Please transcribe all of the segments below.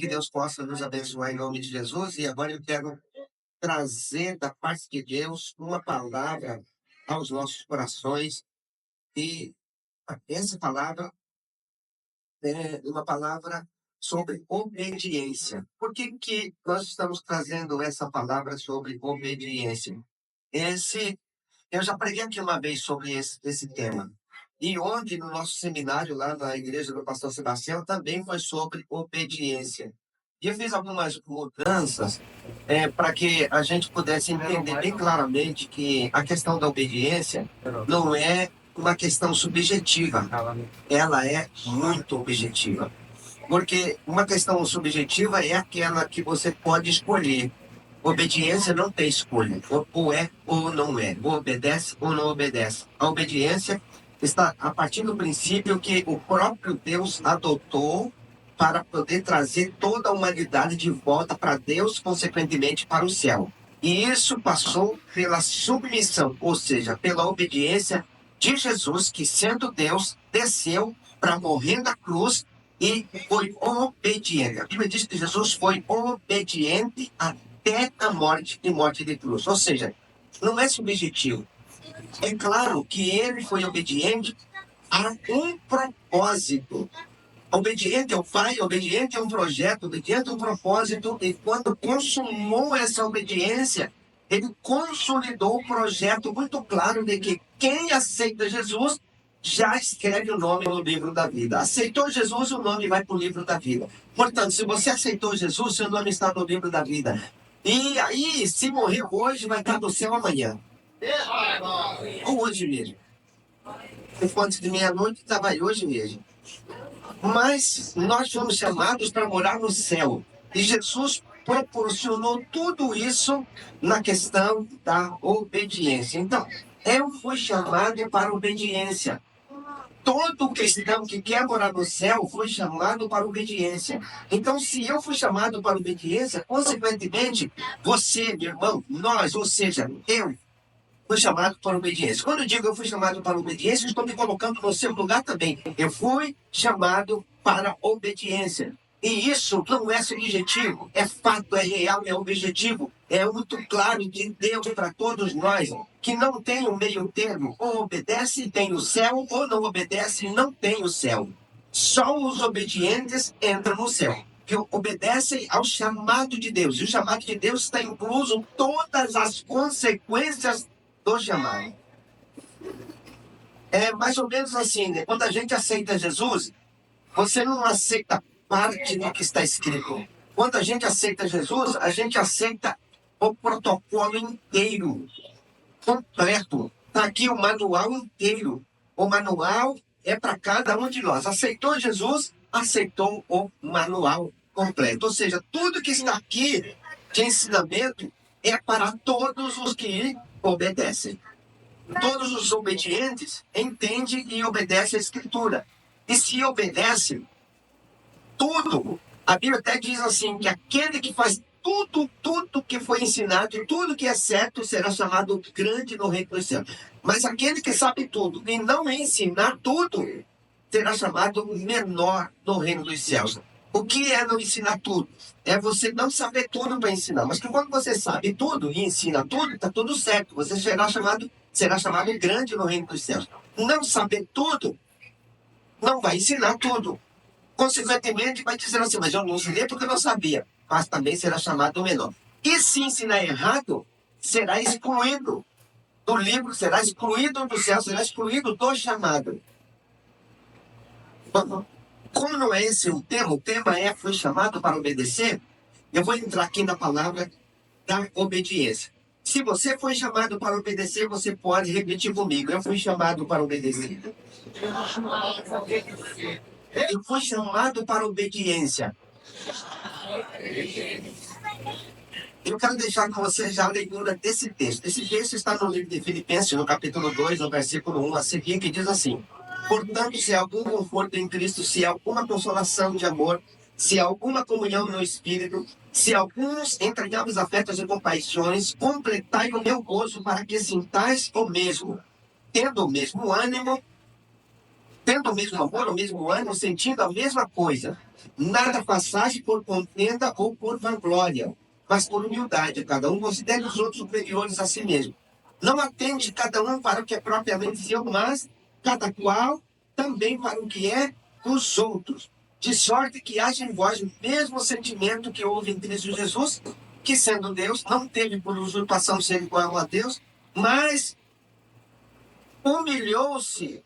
que Deus possa nos abençoar em nome de Jesus. E agora eu quero trazer da parte de Deus uma palavra aos nossos corações. E essa palavra é uma palavra sobre obediência. Por que, que nós estamos trazendo essa palavra sobre obediência? Esse, eu já preguei aqui uma vez sobre esse tema. E ontem, no nosso seminário, lá na igreja do pastor Sebastião, também foi sobre obediência. E eu fiz algumas mudanças para que a gente pudesse entender bem claramente que a questão da obediência não é uma questão subjetiva, ela é muito objetiva. Porque uma questão subjetiva é aquela que você pode escolher. Obediência não tem escolha. Ou é ou não é. Ou obedece ou não obedece. A obediência está a partir do princípio que o próprio Deus adotou para poder trazer toda a humanidade de volta para Deus, consequentemente para o céu. E isso passou pela submissão, ou seja, pela obediência de Jesus, que sendo Deus, desceu para morrer na cruz e foi obediente. A Bíblia diz que Jesus foi obediente até a morte e morte de cruz. Ou seja, não é subjetivo. É claro que ele foi obediente a um propósito. Obediente ao Pai, obediente a um projeto, obediente a um propósito, e quando consumou essa obediência, ele consolidou o projeto muito claro de que quem aceita Jesus já escreve o nome no livro da vida. Aceitou Jesus, o nome vai para o livro da vida. Portanto, se você aceitou Jesus, seu nome está no livro da vida. E aí, se morrer hoje, vai estar no céu amanhã. Ou hoje mesmo. Antes de meia-noite, estava aí hoje mesmo. Mas nós fomos chamados para morar no céu. E Jesus proporcionou tudo isso na questão da obediência. Então, eu fui chamado para a obediência. Todo cristão que quer morar no céu foi chamado para a obediência. Então, se eu fui chamado para a obediência, consequentemente, você, meu irmão, nós, ou seja, eu, fui chamado para a obediência. Quando eu digo eu fui chamado para a obediência, eu estou me colocando no seu lugar também. Eu fui chamado para a obediência. E isso não é subjetivo, é fato, é real, é objetivo. É muito claro de Deus para todos nós, que não tem um meio termo. Ou obedece e tem o céu, ou não obedece e não tem o céu. Só os obedientes entram no céu, que obedecem ao chamado de Deus. E o chamado de Deus está incluso todas as consequências do chamado. É mais ou menos assim, né? Quando a gente aceita Jesus, você não aceita parte do que está escrito. Quando a gente aceita Jesus, a gente aceita o protocolo inteiro, completo. Está aqui o manual inteiro. O manual é para cada um de nós. Aceitou Jesus, aceitou o manual completo. Ou seja, tudo que está aqui de ensinamento é para todos os que obedecem. Todos os obedientes entendem e obedecem a Escritura. E se obedecem, tudo. A Bíblia até diz assim, que aquele que faz tudo que foi ensinado, tudo que é certo, será chamado grande no reino dos céus. Mas aquele que sabe tudo e não ensinar tudo, será chamado menor no reino dos céus. O que é não ensinar tudo? É você não saber tudo para ensinar. Mas que quando você sabe tudo e ensina tudo, está tudo certo. Você será chamado grande no reino dos céus. Não saber tudo, não vai ensinar tudo. Consequentemente, vai dizer assim, mas eu não ensinei porque eu não sabia. Mas também será chamado menor. E se ensinar errado, será excluído do livro, será excluído do céu, será excluído do chamado. Como não é esse o tema é foi chamado para obedecer, eu vou entrar aqui na palavra da obediência. Se você foi chamado para obedecer, você pode repetir comigo. Eu fui chamado para obedecer. Eu fui chamado para obediência. Eu quero deixar com você já a leitura desse texto. Esse texto está no livro de Filipenses, no capítulo 2, no versículo 1 a seguir, que diz assim: portanto, se há algum conforto em Cristo, se há alguma consolação de amor, se há alguma comunhão no Espírito, se alguns entranháveis afetos e compaixões, completai o meu gozo para que sintais o mesmo, tendo o mesmo ânimo, tendo o mesmo amor, o mesmo ânimo, sentindo a mesma coisa. Nada façais por contenda ou por vanglória, mas por humildade. Cada um considere os outros superiores a si mesmo. Não atende cada um para o que é propriamente seu, mas cada qual também para o que é dos outros. De sorte que haja em vós o mesmo sentimento que houve em Cristo Jesus, que sendo Deus, não teve por usurpação ser igual a Deus, mas humilhou-se,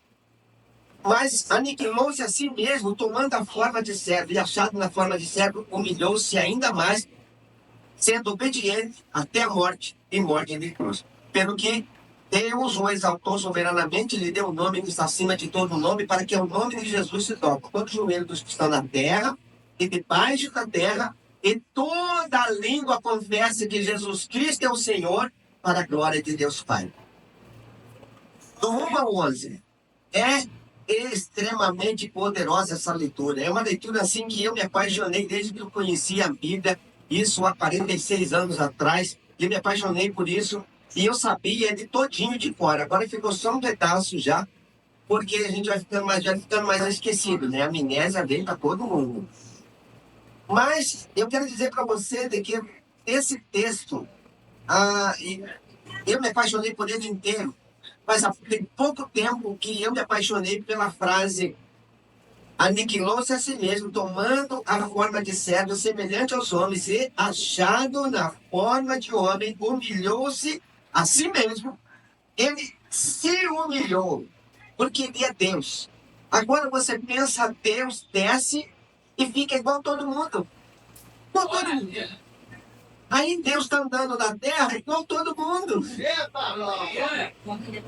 mas aniquilou-se a si mesmo, tomando a forma de servo, e achado na forma de servo, humilhou-se ainda mais, sendo obediente até a morte e morte de cruz. Pelo que Deus o exaltou soberanamente, lhe deu o nome que está acima de todo nome, para que o nome de Jesus se toque todo joelho dos que estão na terra e debaixo da terra, e toda a língua confesse que Jesus Cristo é o Senhor, para a glória de Deus Pai. Do 1 ao 11. É extremamente poderosa essa leitura. É uma leitura assim que eu me apaixonei desde que eu conheci a Bíblia, isso há 46 anos atrás. Eu me apaixonei por isso e eu sabia ele todinho de fora. Agora ficou só um pedaço já, porque a gente vai ficando mais esquecido, né? A amnésia vem para todo mundo. Mas eu quero dizer para você de que esse texto, eu me apaixonei por ele inteiro. Mas tem pouco tempo que eu me apaixonei pela frase: aniquilou-se a si mesmo, tomando a forma de servo semelhante aos homens, e achado na forma de homem, humilhou-se a si mesmo. Ele se humilhou, porque ele é Deus. Agora você pensa, Deus desce e fica igual todo mundo. Igual todo mundo. Aí Deus está andando na terra igual todo mundo.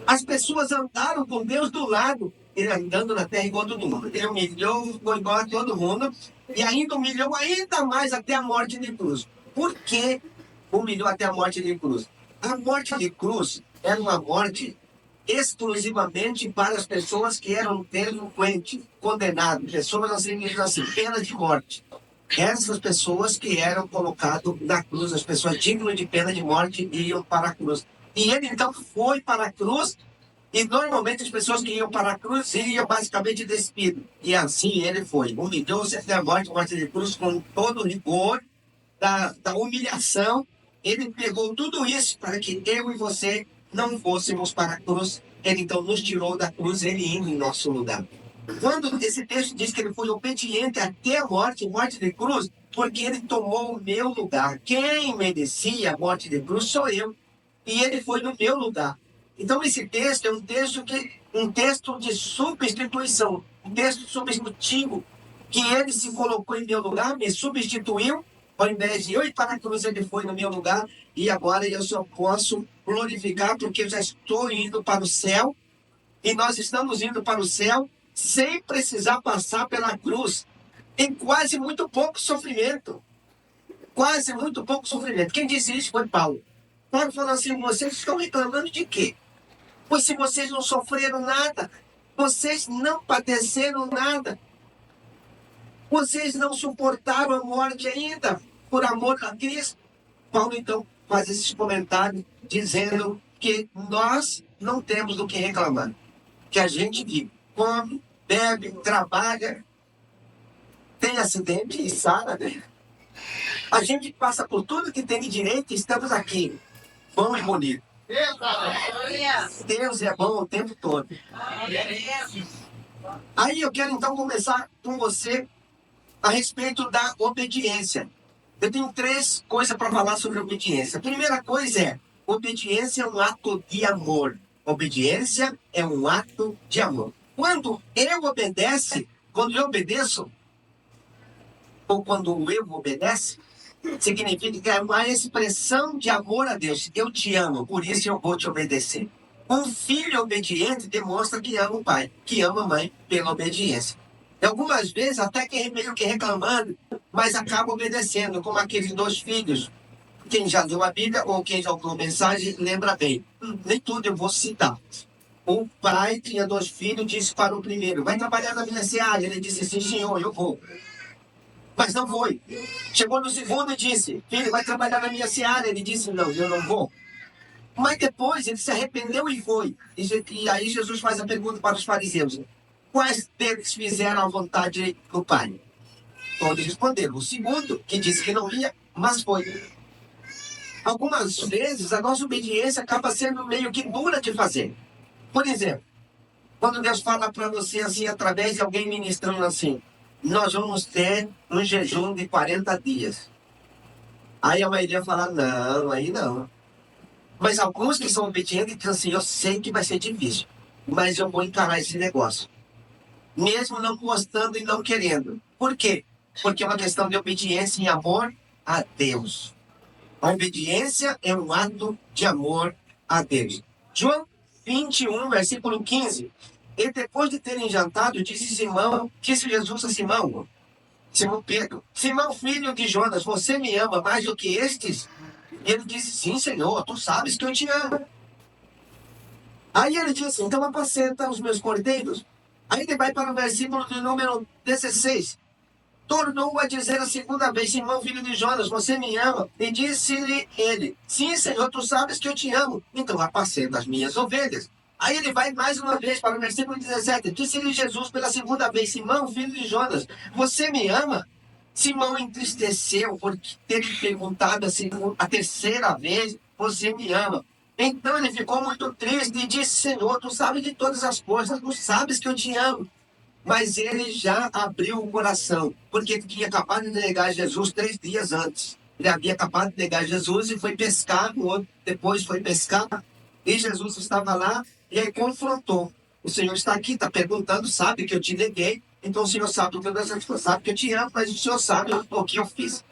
As pessoas andaram com Deus do lado, ele andando na terra igual todo mundo. Ele humilhou, ficou igual a todo mundo, e ainda humilhou ainda mais até a morte de cruz. Por que humilhou até a morte de cruz? A morte de cruz era uma morte exclusivamente para as pessoas que eram delinquentes, condenados, pessoas assim, pena de morte. Essas pessoas que eram colocadas na cruz, as pessoas dignas de pena de morte, iam para a cruz. E ele então foi para a cruz, e normalmente as pessoas que iam para a cruz iam basicamente despido. E assim ele foi. Humilhou-se até a morte de cruz, com todo o rigor da humilhação. Ele pegou tudo isso para que eu e você não fôssemos para a cruz. Ele então nos tirou da cruz, ele indo em nosso lugar. Quando esse texto diz que ele foi obediente até a morte de cruz, porque ele tomou o meu lugar. Quem merecia a morte de cruz sou eu. E ele foi no meu lugar. Então esse texto é um texto de substituição, um texto substitutivo, que ele se colocou em meu lugar, me substituiu, ao invés de eu ir para a cruz, ele foi no meu lugar, e agora eu só posso glorificar, porque eu já estou indo para o céu, e nós estamos indo para o céu sem precisar passar pela cruz. Tem quase muito pouco sofrimento. Quase muito pouco sofrimento. Quem disse isso foi Paulo. Paulo falou assim: vocês estão reclamando de quê? Pois se vocês não sofreram nada, vocês não padeceram nada, vocês não suportaram a morte ainda, por amor a Cristo. Paulo então faz esse comentário dizendo que nós não temos do que reclamar, que a gente vive, come, bebe, trabalha, tem acidente e sara, né? A gente passa por tudo que tem de direito e estamos aqui, bom e bonito. Deus é bom o tempo todo. Aí eu quero então começar com você a respeito da obediência. Eu tenho 3 coisas para falar sobre obediência. A primeira coisa é: obediência é um ato de amor. Obediência é um ato de amor. Quando eu obedeço, ou quando eu obedece, significa que é uma expressão de amor a Deus. Eu te amo, por isso eu vou te obedecer. Um filho obediente demonstra que ama o pai, que ama a mãe pela obediência. E algumas vezes até que meio que reclamando, mas acaba obedecendo, como aqueles 2 filhos. Quem já leu a Bíblia ou quem já ouviu mensagem, lembra bem. Nem tudo eu vou citar. O pai tinha 2 filhos, disse para o primeiro: vai trabalhar na minha seara. Ele disse: sim, senhor, eu vou. Mas não foi. Chegou no segundo e disse: filho, vai trabalhar na minha seara. Ele disse: não, eu não vou. Mas depois ele se arrependeu e foi. E aí Jesus faz a pergunta para os fariseus: quais deles fizeram a vontade do Pai? Todos responderam. O segundo, que disse que não ia, mas foi. Algumas vezes a nossa obediência acaba sendo meio que dura de fazer. Por exemplo, quando Deus fala para você assim, através de alguém ministrando assim, nós vamos ter um jejum de 40 dias. Aí a maioria fala, não, aí não. Mas alguns que são obedientes dizem assim, eu sei que vai ser difícil, mas eu vou encarar esse negócio. Mesmo não gostando e não querendo. Por quê? Porque é uma questão de obediência e amor a Deus. A obediência é um ato de amor a Deus. João 21, versículo 15. E depois de terem jantado, disse Jesus a Simão Pedro, Simão, filho de Jonas, você me ama mais do que estes? E ele disse, sim, Senhor, tu sabes que eu te amo. Aí ele disse, então apacenta os meus cordeiros. Aí ele vai para o versículo de número 16. Tornou a dizer a segunda vez, Simão, filho de Jonas, você me ama? E disse-lhe ele, sim, Senhor, tu sabes que eu te amo. Então apacenta as minhas ovelhas. Aí ele vai mais uma vez para o versículo 17. Disse-lhe Jesus pela segunda vez, Simão, filho de Jonas, você me ama? Simão entristeceu por ter perguntado assim a terceira vez, você me ama? Então ele ficou muito triste e disse, Senhor, tu sabes de todas as coisas, tu sabes que eu te amo. Mas ele já abriu o coração, porque ele tinha acabado de negar Jesus 3 dias antes. Ele havia acabado de negar Jesus e foi pescar, o outro depois foi pescar, e Jesus estava lá e aí confrontou. O Senhor está aqui, está perguntando, sabe que eu te neguei, então o Senhor sabe que eu sabe que eu te amo, mas o Senhor sabe o que eu fiz.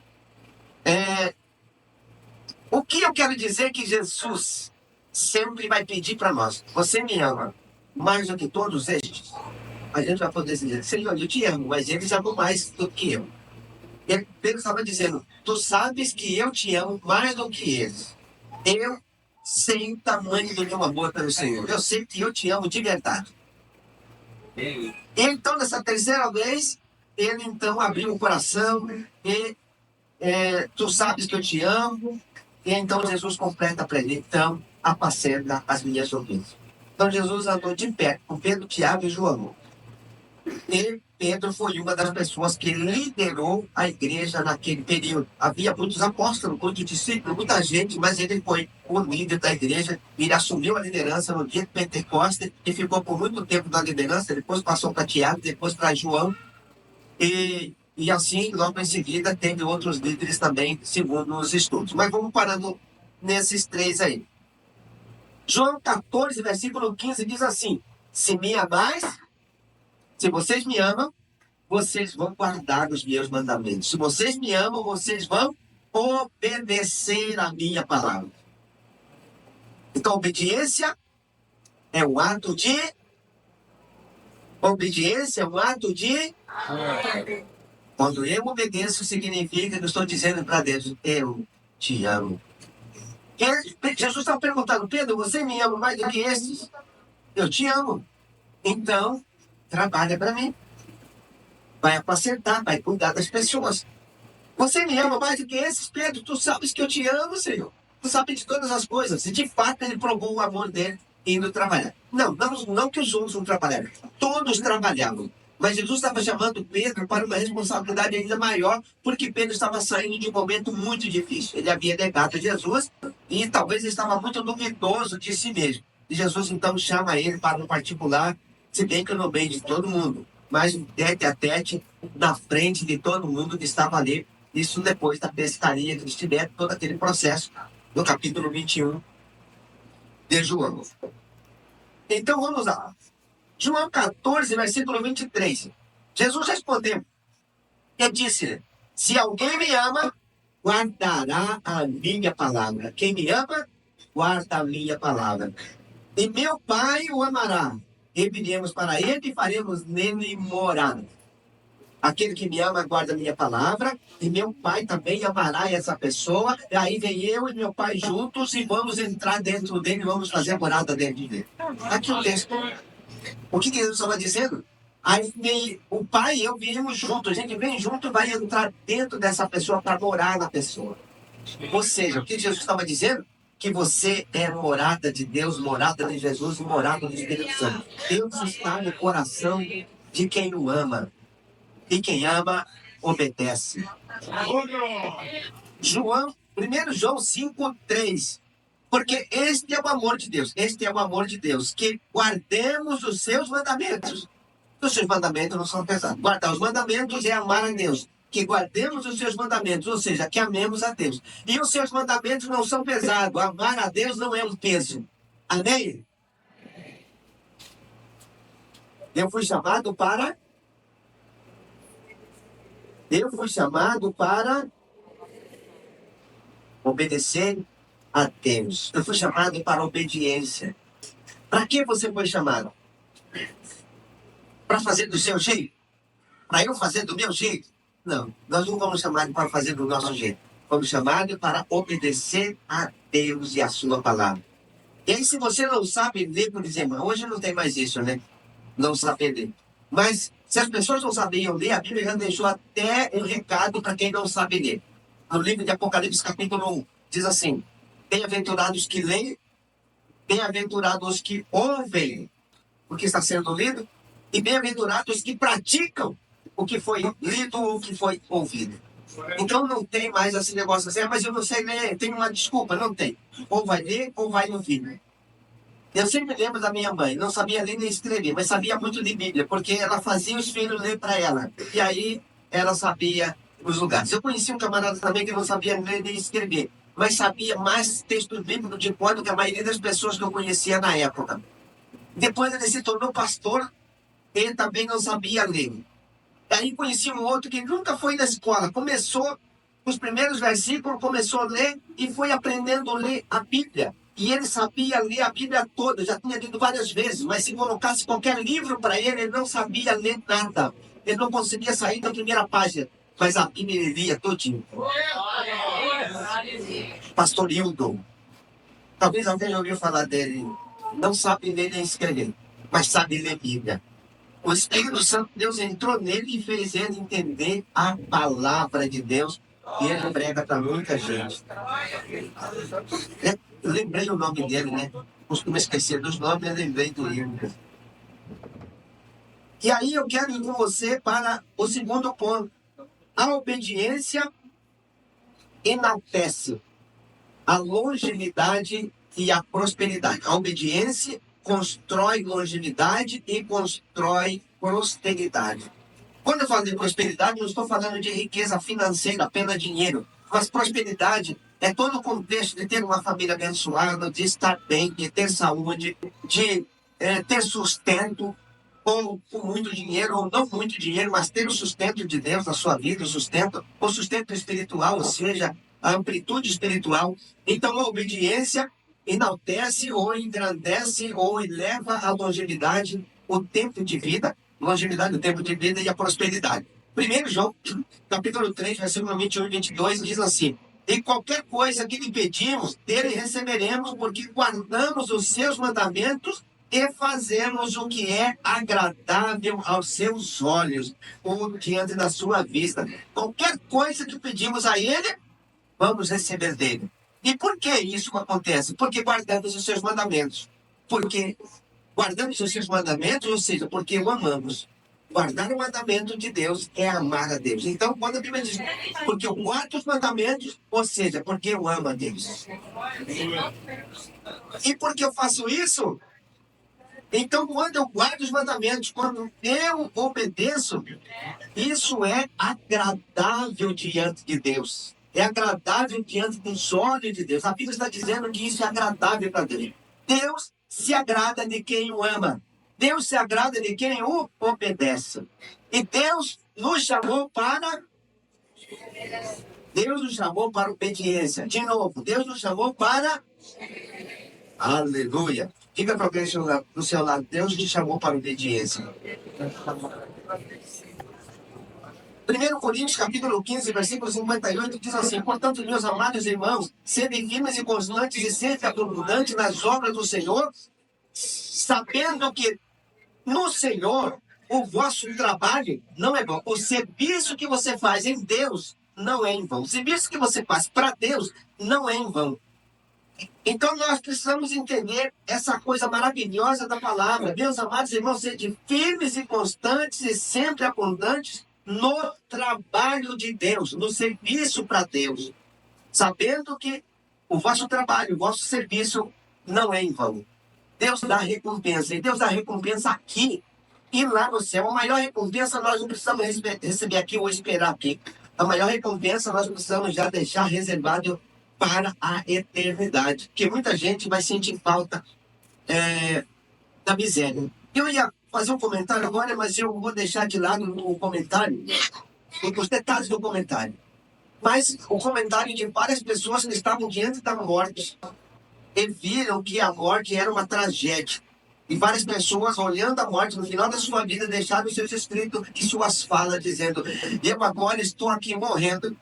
O que eu quero dizer é que Jesus sempre vai pedir para nós, você me ama mais do que todos estes? A gente vai poder dizer, Senhor, eu te amo, mas eles amam mais do que eu. Pedro estava dizendo, tu sabes que eu te amo mais do que eles. Eu sei o tamanho do meu amor pelo Senhor. Eu sei que eu te amo de verdade. E então, nessa terceira vez, ele então abriu o coração e tu sabes que eu te amo. E então Jesus completa para ele, então, apacenta as minhas ovelhas. Então Jesus andou de perto com Pedro, Tiago e João. E Pedro foi uma das pessoas que liderou a igreja naquele período. Havia muitos apóstolos, muitos discípulos, muita gente, mas ele foi o líder da igreja. Ele assumiu a liderança no dia de Pentecostes e ficou por muito tempo na liderança. Depois passou para Tiago, depois para João. E assim, logo em seguida, teve outros líderes também, segundo os estudos. Mas vamos parando nesses três aí. João 14, versículo 15 diz assim: se me amais, se vocês me amam, vocês vão guardar os meus mandamentos. Se vocês me amam, vocês vão obedecer a minha palavra. Então, obediência é um ato de... Obediência é um ato de... Quando eu obedeço, significa que eu estou dizendo para Deus, eu te amo. Jesus estava perguntando, Pedro, você me ama mais do que esses? Eu te amo. Então, trabalha para mim. Vai apacentar, vai cuidar das pessoas. Você me ama mais do que esses, Pedro? Tu sabes que eu te amo, Senhor. Tu sabes de todas as coisas. E de fato ele provou o amor dele indo trabalhar. Não que os outros não trabalharam. Todos trabalhavam. Mas Jesus estava chamando Pedro para uma responsabilidade ainda maior, porque Pedro estava saindo de um momento muito difícil. Ele havia negado Jesus e talvez ele estava muito duvidoso de si mesmo. E Jesus então chama ele para um particular, se bem que no meio de todo mundo, mas tete a tete, na frente de todo mundo que estava ali. Isso depois da pescaria que eles tiveram, todo aquele processo no capítulo 21 de João. Então vamos lá. João 14, versículo 23. Jesus respondeu e disse: se alguém me ama, guardará a minha palavra. Quem me ama, guarda a minha palavra. E meu Pai o amará. E viremos para ele e faremos nele morada. Aquele que me ama guarda a minha palavra, e meu Pai também amará essa pessoa. E aí vem eu e meu Pai juntos e vamos entrar dentro dele e vamos fazer a morada dentro dele. Aqui o texto. O que Jesus estava dizendo? Aí o Pai e eu viemos juntos. A gente vem junto e vai entrar dentro dessa pessoa para morar na pessoa. Ou seja, o que Jesus estava dizendo? Que você é morada de Deus, morada de Jesus e morada do Espírito Santo. Deus está no coração de quem o ama. E quem ama, obedece. Primeiro João 5:3. Porque este é o amor de Deus. Este é o amor de Deus. Que guardemos os seus mandamentos. Os seus mandamentos não são pesados. Guardar os mandamentos é amar a Deus. Que guardemos os seus mandamentos, ou seja, que amemos a Deus. E os seus mandamentos não são pesados. Amar a Deus não é um peso. Amém? Eu fui chamado para obedecer a Deus. Eu fui chamado para obediência. Para que você foi chamado? Para fazer do seu jeito? Para eu fazer do meu jeito? Não, nós não fomos chamados para fazer do nosso jeito. Fomos chamados para obedecer a Deus e a sua palavra. E aí, se você não sabe ler, por exemplo, hoje não tem mais isso, né? Não saber ler. Mas se as pessoas não sabiam ler, a Bíblia já deixou até um recado para quem não sabe ler. No livro de Apocalipse, capítulo 1, diz assim: bem-aventurados que leem, bem-aventurados que ouvem o que está sendo lido, e bem-aventurados que praticam o que foi lido ou o que foi ouvido. Então não tem mais esse negócio assim, mas eu não sei ler, tem uma desculpa, não tem. Ou vai ler ou vai ouvir. Eu sempre lembro da minha mãe, não sabia ler nem escrever, mas sabia muito de Bíblia, porque ela fazia os filhos ler para ela. E aí ela sabia os lugares. Eu conheci um camarada também que não sabia ler nem escrever, mas sabia mais textos bíblicos de cor do que a maioria das pessoas que eu conhecia na época. Depois ele se tornou pastor, ele também não sabia ler. Aí conheci um outro que nunca foi na escola, começou os primeiros versículos, começou a ler e foi aprendendo a ler a Bíblia. E ele sabia ler a Bíblia toda, já tinha lido várias vezes, mas se colocasse qualquer livro para ele, ele não sabia ler nada. Ele não conseguia sair da primeira página, mas a Bíblia ele lia todinho. Pastor Hilton, talvez alguém já ouviu falar dele, não sabe ler nem escrever, mas sabe ler Bíblia. O Espírito Santo de Deus entrou nele e fez ele entender a palavra de Deus, e ele prega para muita gente. Eu lembrei o nome dele, né? Costumo esquecer dos nomes, eu lembrei do livro. E aí eu quero ir com você para o segundo ponto. A obediência enaltece a longevidade e a prosperidade. A obediência constrói longevidade e constrói prosperidade. Quando eu falo de prosperidade, não estou falando de riqueza financeira, apenas dinheiro. Mas prosperidade é todo o contexto de ter uma família abençoada, de estar bem, de ter saúde, de ter sustento, ou com muito dinheiro, ou não muito dinheiro, mas ter o sustento de Deus na sua vida, o sustento espiritual, ou seja, a amplitude espiritual. Então, a obediência enaltece ou engrandece ou eleva a longevidade, o tempo de vida, longevidade, o tempo de vida e a prosperidade. 1 João, capítulo 3, versículo 21 e 22, diz assim: e qualquer coisa que lhe pedimos, dele receberemos, porque guardamos os seus mandamentos e fazemos o que é agradável aos seus olhos, ou diante da sua vista. Qualquer coisa que pedimos a ele, vamos receber dele. E por que isso acontece? Porque guardamos os seus mandamentos. Porque guardamos os seus mandamentos, ou seja, porque o amamos. Guardar o mandamento de Deus é amar a Deus. Então, quando a Bíblia diz, porque eu guardo os mandamentos, ou seja, porque eu amo a Deus. E porque eu faço isso, então, quando eu guardo os mandamentos, quando eu obedeço, isso é agradável diante de Deus. É agradável diante dos olhos de Deus. A Bíblia está dizendo que isso é agradável para Deus. Deus se agrada de quem o ama. Deus se agrada de quem o obedece. E Deus nos chamou para obediência. De novo, Deus nos chamou para... Aleluia. Diga para alguém do seu lado, Deus te chamou para obediência. 1 Coríntios, capítulo 15, versículo 58, diz assim: portanto, meus amados irmãos, sede firmes e constantes e sede abundantes nas obras do Senhor, sabendo que no Senhor o vosso trabalho não é vão. O serviço que você faz em Deus não é em vão. O serviço que você faz para Deus não é em vão. Então nós precisamos entender essa coisa maravilhosa da palavra. Meus amados irmãos, sede firmes e constantes e sempre abundantes no trabalho de Deus, no serviço para Deus, sabendo que o vosso trabalho, o vosso serviço não é em vão. Deus dá recompensa, e Deus dá recompensa aqui e lá no céu. A maior recompensa nós não precisamos receber aqui ou esperar aqui. A maior recompensa nós precisamos já deixar reservado para a eternidade, que muita gente vai sentir falta da miséria. Eu ia fazer um comentário agora, mas eu vou deixar de lado o comentário, os detalhes do comentário. Mas o comentário de várias pessoas que estavam diante da morte e viram que a morte era uma tragédia. E várias pessoas, olhando a morte no final da sua vida, deixaram seus escritos e suas falas, dizendo: eu agora estou aqui morrendo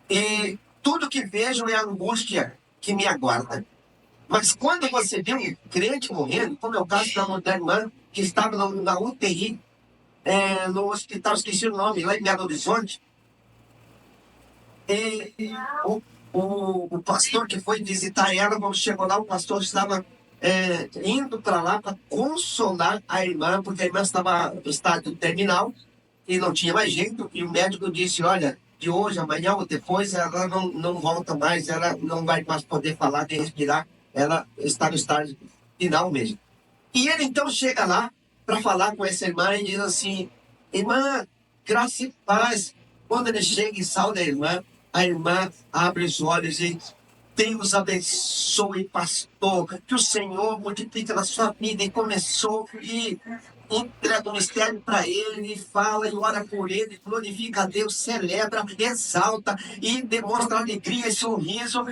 e tudo que vejo é a angústia que me aguarda. Mas quando você vê um crente morrendo, como é o caso da irmã que estava na UTI, no hospital, esqueci o nome, lá em Belo Horizonte, e o pastor que foi visitar ela, quando chegou lá, o pastor estava indo para lá para consolar a irmã, porque a irmã estava no estado terminal e não tinha mais jeito. E o médico disse: olha, de hoje, amanhã ou depois, ela não volta mais, ela não vai mais poder falar nem respirar, ela está no estado final mesmo. E ele então chega lá para falar com essa irmã e diz assim: irmã, graça e paz. Quando ele chega e sauda a irmã abre os olhos e: Deus abençoe, pastor, que o Senhor multiplique na sua vida. E começou e entrega o mistério para ele, e fala e ora por ele, glorifica a Deus, celebra, exalta e demonstra alegria e sorriso.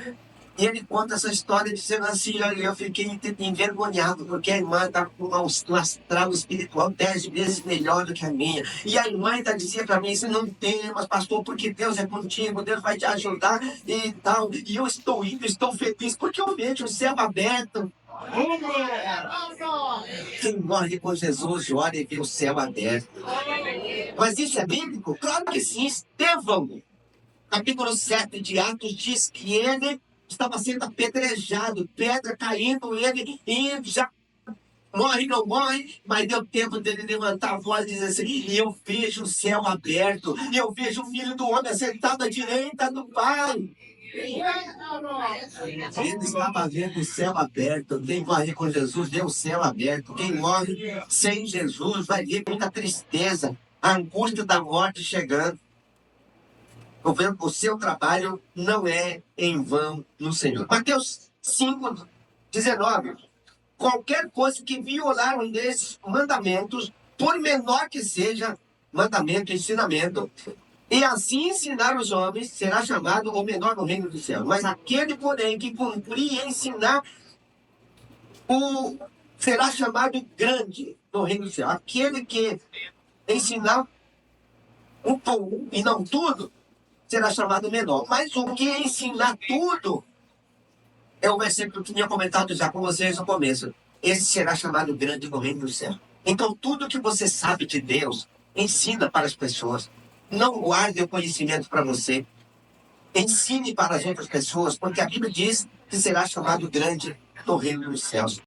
E ele conta essa história dizendo assim: eu fiquei envergonhado, porque a irmã está com um astral espiritual 10 vezes melhor do que a minha. E a irmã ainda dizia para mim: não temas, pastor, porque Deus é contigo, Deus vai te ajudar e tal. E eu estou indo, estou feliz, porque eu vejo o céu aberto. Quem morre com Jesus olha e vê o céu aberto. Mas isso é bíblico? Claro que sim. Estevão, capítulo 7 de Atos, diz que ele estava sendo apedrejado, pedra caindo, ele e já morre, não morre, mas deu tempo dele levantar a voz e dizer assim: e eu vejo o céu aberto, e eu vejo o Filho do Homem sentado à direita do Pai. Ele estava vendo o céu aberto. Quem morre com Jesus vê o céu aberto. Quem morre sem Jesus vai ver muita tristeza, a angústia da morte chegando. O seu trabalho não é em vão no Senhor. Mateus 5:19. Qualquer coisa que violar um desses mandamentos, por menor que seja, mandamento, ensinamento, e assim ensinar os homens, será chamado o menor no reino do céu. Mas aquele, porém, que cumprir e ensinar, será chamado grande no reino do céu. Aquele que ensinar um pouco e não tudo, será chamado menor. Mas o que ensinar tudo, é o versículo que tinha comentado já com vocês no começo. Esse será chamado grande no reino do céu. Então, tudo que você sabe de Deus, ensina para as pessoas. Não guarde o conhecimento para você. Ensine para as outras pessoas, porque a Bíblia diz que será chamado grande no reino dos céus.